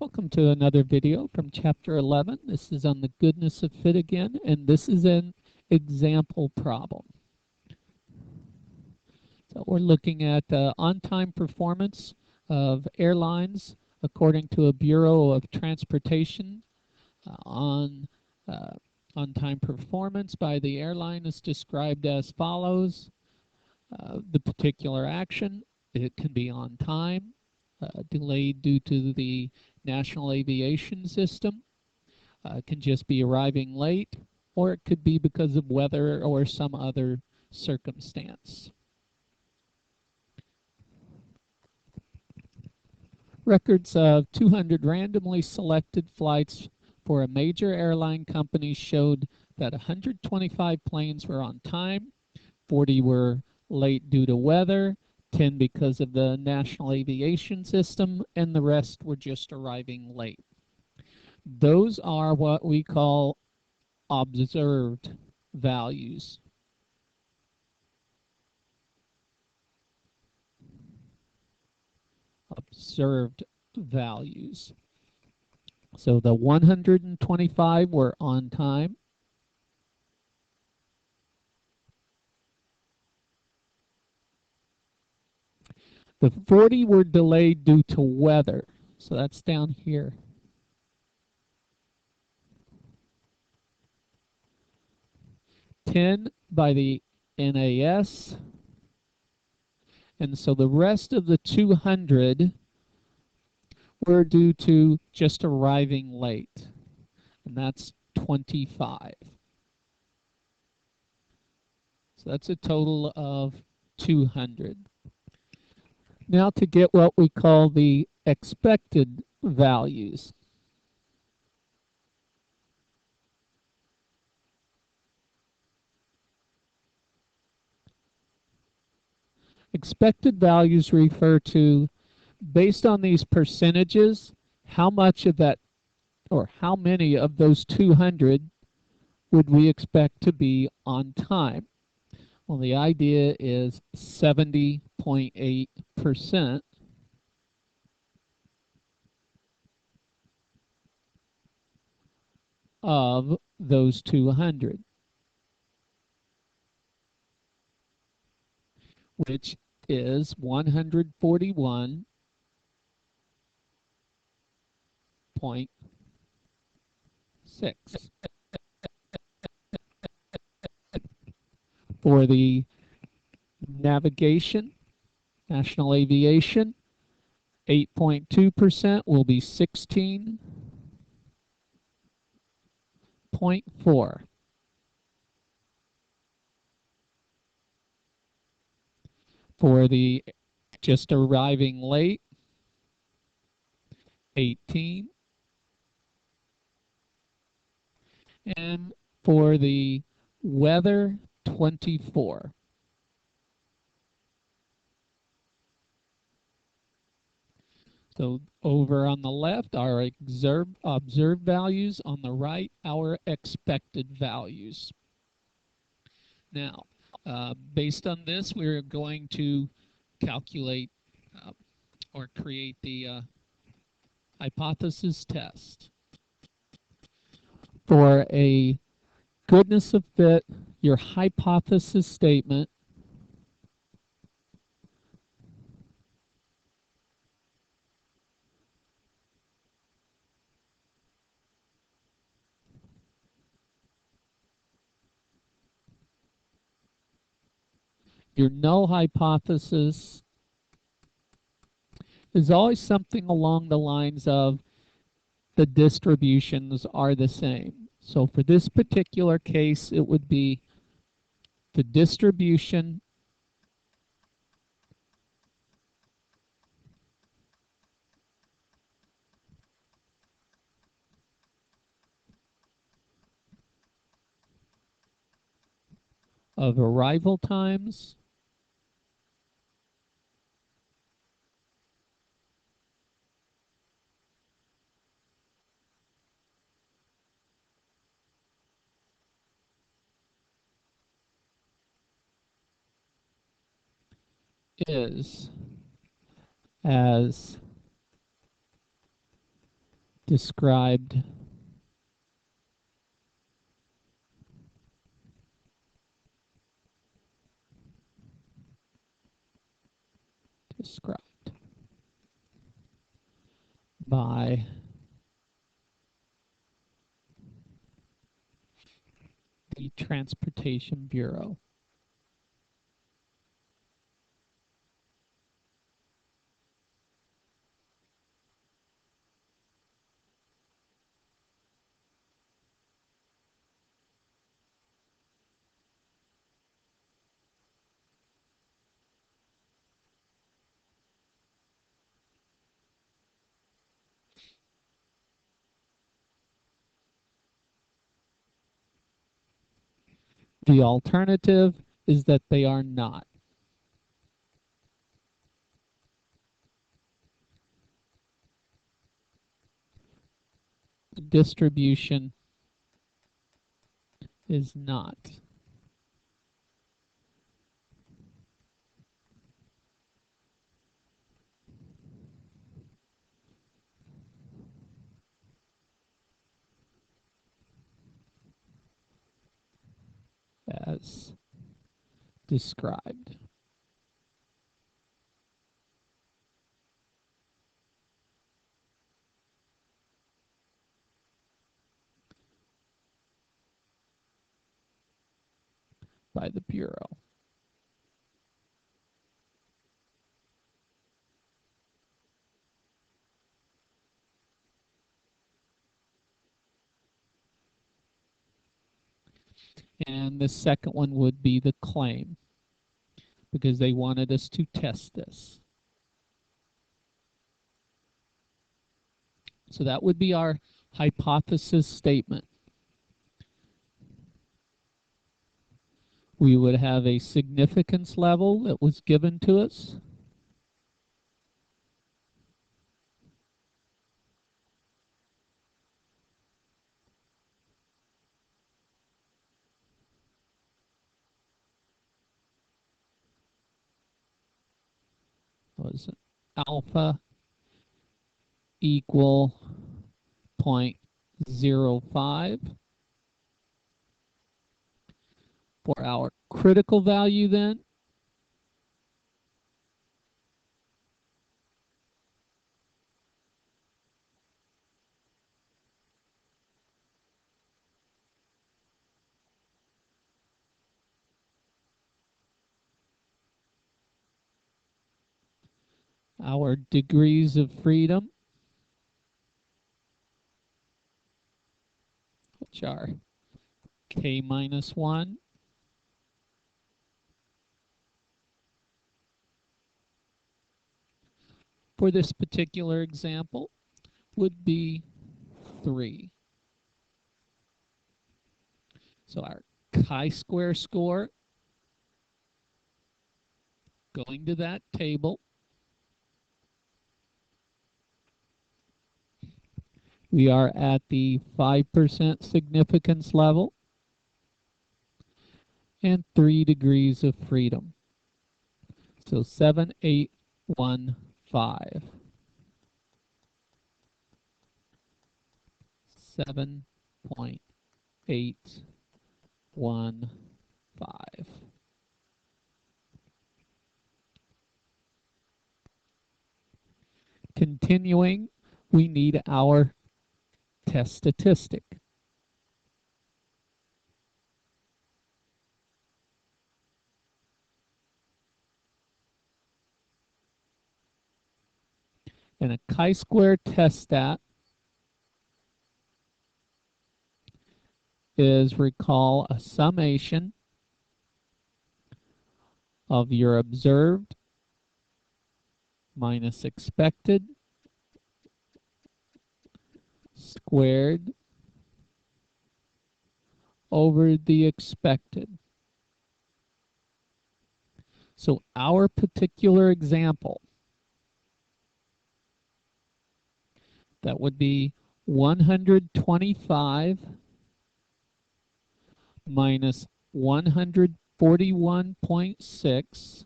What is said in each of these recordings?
Welcome to another video from Chapter 11. This is on the goodness of fit again, and this is an example problem. So we're looking at on-time performance of airlines according to a Bureau of Transportation. On-time performance by the airline is described as follows. The particular action, it can be on time, delayed due to the National Aviation System. It can just be arriving late, or it could be because of weather or some other circumstance. Records of 200 randomly selected flights for a major airline company showed that 125 planes were on time, 40 were late due to weather, 10 because of the National Aviation System, and the rest were just arriving late. Those are what we call observed values. Observed values. So the 125 were on time. The 40 were delayed due to weather. So that's down here. $10 by the NAS. And so the rest of the 200 were due to just arriving late. And that's 25. So that's a total of 200. Now to get what we call the expected values. Expected values refer to, based on these percentages, how much of that or how many of those 200 would we expect to be on time. Well, the idea is 70.8% of those 200, which is 141.6. For the navigation, National Aviation, 8.2% will be 16.4. For the just arriving late, 18. And for the weather, 24. So over on the left, our observed values. On the right, our expected values. Now, based on this, we're going to calculate or create the hypothesis test. For a goodness of fit, your hypothesis statement your null hypothesis is always something along the lines of the distributions are the same. So for this particular case, it would be the distribution of arrival times is as described by the Transportation Bureau. The alternative is that they are not. The distribution is not. As described. By the Bureau. And the second one would be the claim, because they wanted us to test this. So that would be our hypothesis statement. We would have a significance level that was given to us. Was alpha equal 0.05. For our critical value then, our degrees of freedom, which are k minus 1, for this particular example, would be 3. So our chi-square score, going to that table, we are at the 5% significance level and 3 degrees of freedom. So 7.815. 7.815. Continuing, we need our test statistic. And a chi-square test stat is, recall, a summation of your observed minus expected squared over the expected. So our particular example, that would be 125 minus 141.6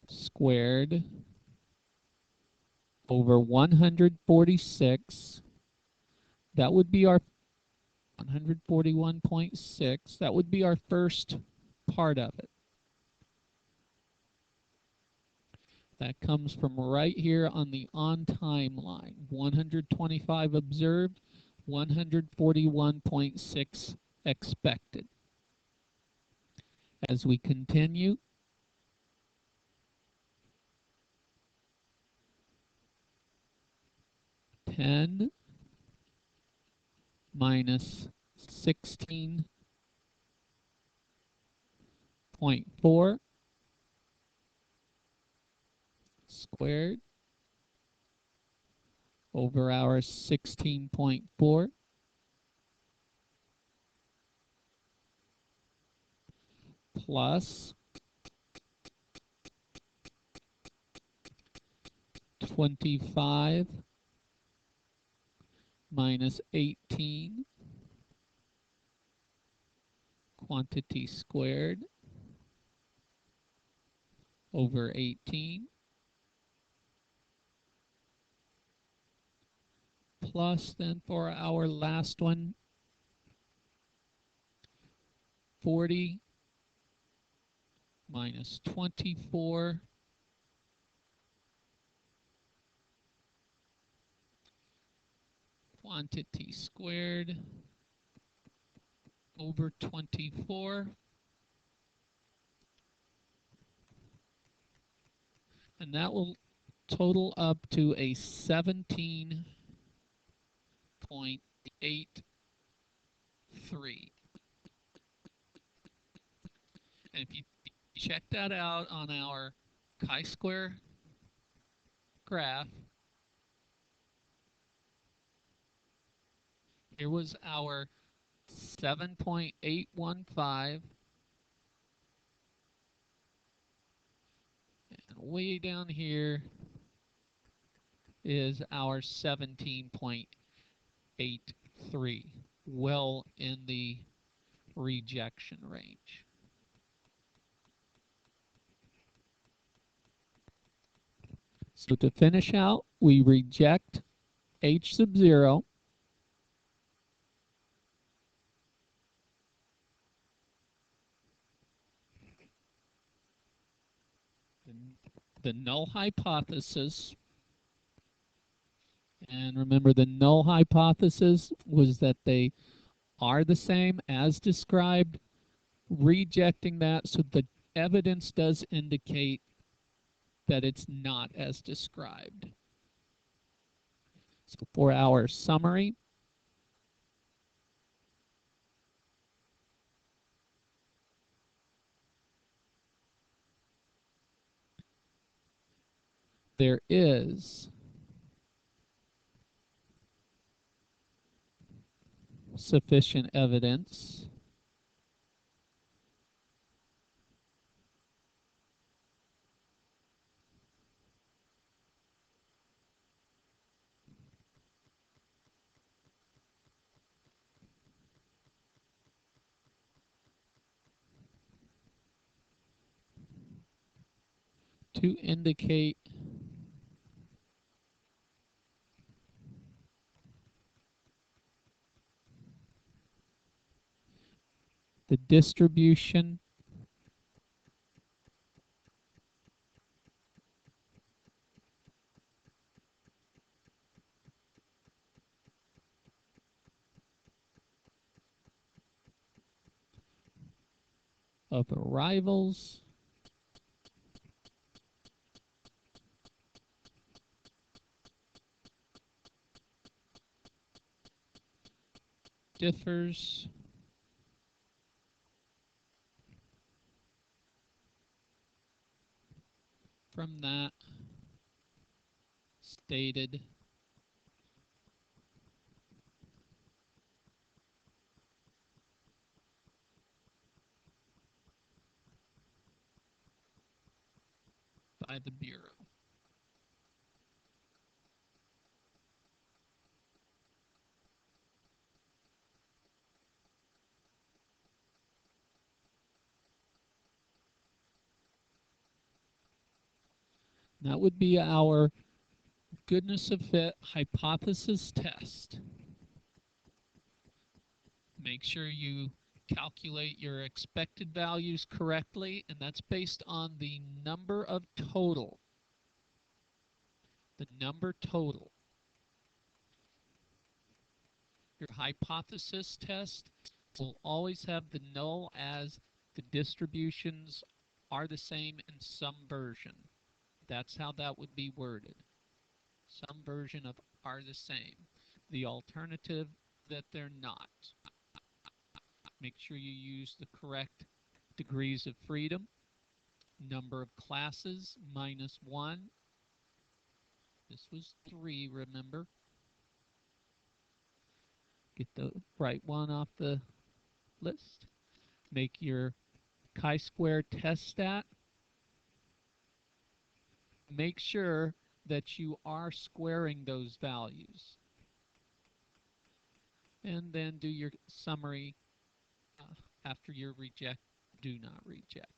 squared squared over 146. That would be our 141.6. That would be our first part of it. That comes from right here on the on-time line. 125 observed, 141.6 expected. As we continue, ten minus 16.4 squared over our 16.4 plus 25 minus 18 quantity squared over 18 plus then for our last one 40 minus 24 quantity squared over 24, and that will total up to a 17.83. And if you check that out on our chi-square graph, here was our 7.815, and way down here is our 17.83, well in the rejection range. So to finish out, we reject H sub 0. The null hypothesis, and remember the null hypothesis was that they are the same as described, rejecting that, so the evidence does indicate that it's not as described. So for our summary, there is sufficient evidence to indicate the distribution of arrivals differs from that stated by the Bureau. That would be our goodness of fit hypothesis test. Make sure you calculate your expected values correctly, and that's based on the number of total. The number total. Your hypothesis test will always have the null as the distributions are the same in some version. That's how that would be worded. Some version of are the same. The alternative that they're not. Make sure you use the correct degrees of freedom. Number of classes, -1. This was 3, remember. Get the right one off the list. Make your chi-square test stat. Make sure that you are squaring those values. And then do your summary after your reject, do not reject.